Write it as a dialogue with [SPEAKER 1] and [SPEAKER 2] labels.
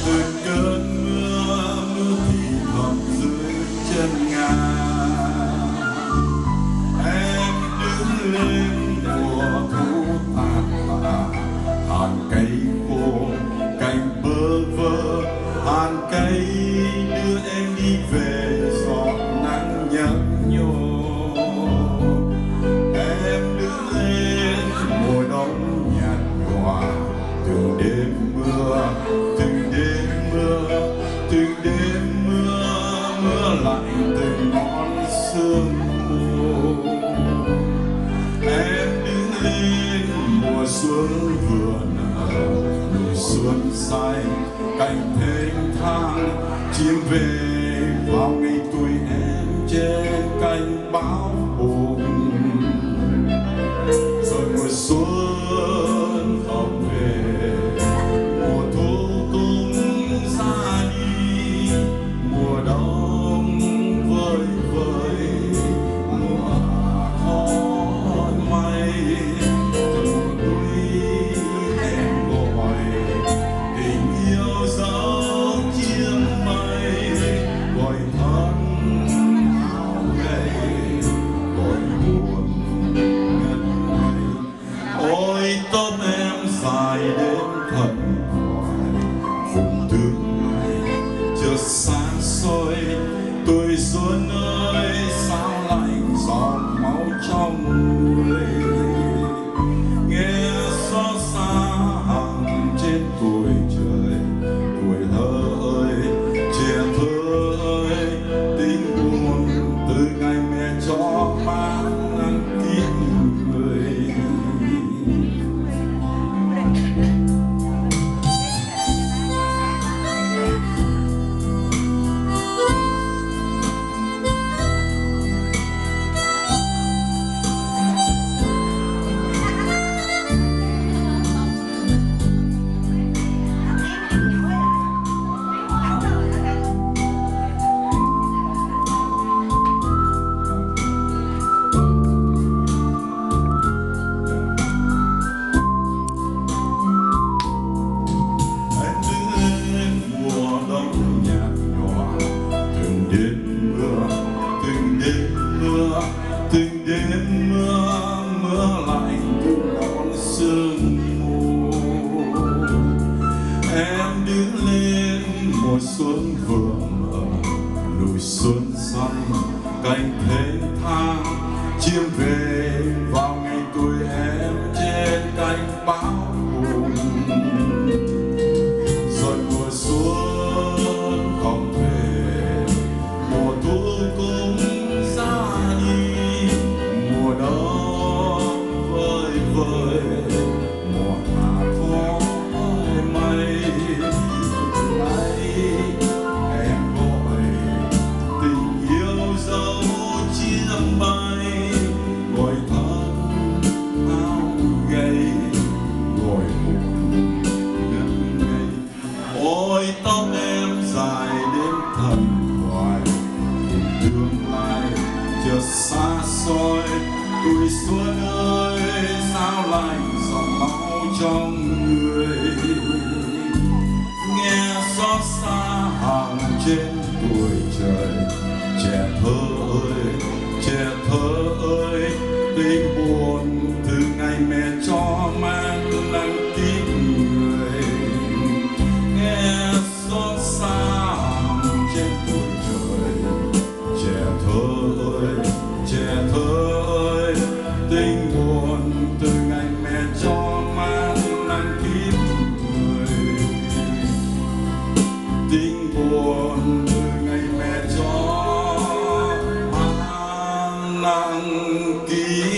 [SPEAKER 1] từ cơn mưa thì thầm dưới chân ngàn. Em đứng lên mùa thu tàn tạ, hàn cây khô cành bơ vơ, hàn cây đưa em đi về giọt nắng nhấp nhô. Em đứng lên mùa đông nhạt nhòa, từng đêm mưa, từng đêm mưa, từng đêm mưa, mưa lạnh từng ngọn sương mù. Em đứng lên mùa xuân vừa nở, nụ xuân xanh cành thênh thang, chim về vào ngày tuổi em trên cành báo bùng. Rồi mùa xuân không về, mùa thu cũng ra đi, mùa đông vơi vơi, mùa hạ khói mây. Từ núi em gọi tình yêu dấu chiếc mây, gọi thân áo gầy, gọi buồn ngất ngây. Ôi tóc em dài đến thật mỏi, vùng tương lai chợt xa xôi. Tuổi xuân ơi sao lạnh giọt máu trong người, nghe xót xa hàng trên tuổi trời. Tuổi thơ ơi, trẻ thơ ơi, tình buồn từ ngày mẹ cho mang nắng kiếp người. Từng đêm mưa, mưa lạnh từng ngọn sương mù. Em đứng lên mùa xuân vừa mở, nụ xuân xanh cành thênh thang, chim về vào ngày tuổi em trên cành báo bùng. Rồi mùa xuân không về, mùa thu cũng ra đi, mùa đông vơi vơi, mùa hạ khói mây. Nay em gọi tình yêu dấu chiếc bay, gọi thân áo gầy, gọi buồn ngất ngây. Ôi tóc em dài đến thần thoại, tương lai chợt xa xôi. Tuổi xuân ơi sao lạnh giọt máu trong người, nghe xót xa hàng trên tuổi trời. Trẻ thơ ơi, trẻ thơ ơi, tình buồn từ ngày mẹ cho mang nắng kiếp người, nghe xót xa hàng trên tuổi trời. Trẻ thơ ơi, trẻ thơ ơi, tình buồn từ ngày mẹ cho mang nắng kiếp người. Tình buồn từ ngày mẹ cho mang nắng kiếp